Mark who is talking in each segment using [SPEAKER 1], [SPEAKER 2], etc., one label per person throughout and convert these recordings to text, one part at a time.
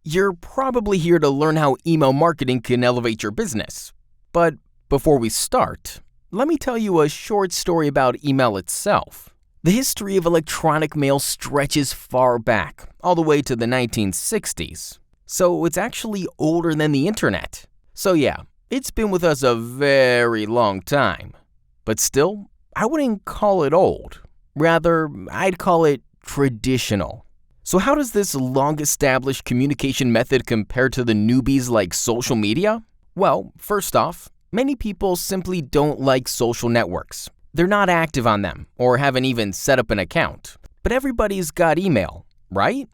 [SPEAKER 1] You're probably here to learn how email marketing can elevate your business. But before we start, let me tell you a short story about email itself. The history of electronic mail stretches far back, all the way to the 1960s. So it's actually older than the internet. So yeah, it's been with us a very long time. But still, I wouldn't call it old. Rather, I'd call it traditional. So how does this long-established communication method compare to the newbies like social media? Well, first off, many people simply don't like social networks. They're not active on them or haven't even set up an account. But everybody's got email, right?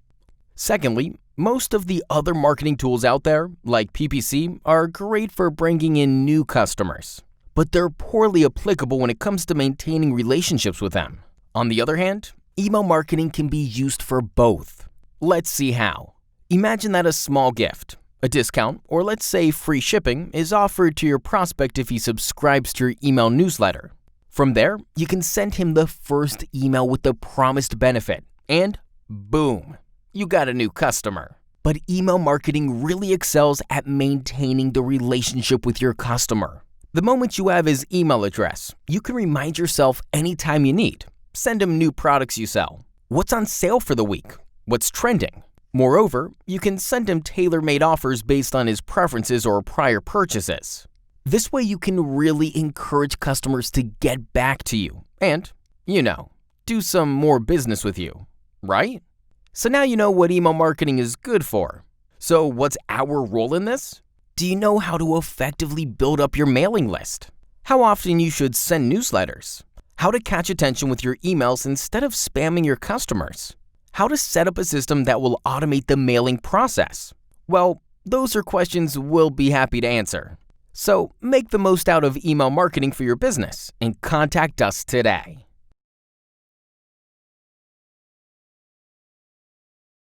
[SPEAKER 1] Secondly, most of the other marketing tools out there, like PPC, are great for bringing in new customers. But they're poorly applicable when it comes to maintaining relationships with them. On the other hand, email marketing can be used for both. Let's see how. Imagine that a small gift, a discount, or let's say free shipping is offered to your prospect if he subscribes to your email newsletter. From there, you can send him the first email with the promised benefit, and boom, you got a new customer. But email marketing really excels at maintaining the relationship with your customer. The moment you have his email address, you can remind yourself anytime you need. Send him new products you sell. What's on sale for the week? What's trending? Moreover, you can send him tailor-made offers based on his preferences or prior purchases. This way you can really encourage customers to get back to you and, do some more business with you, right? So now you know what email marketing is good for. So what's our role in this? Do you know how to effectively build up your mailing list? How often you should send newsletters? How to catch attention with your emails instead of spamming your customers? How to set up a system that will automate the mailing process? Well, those are questions we'll be happy to answer. So make the most out of email marketing for your business and contact us today.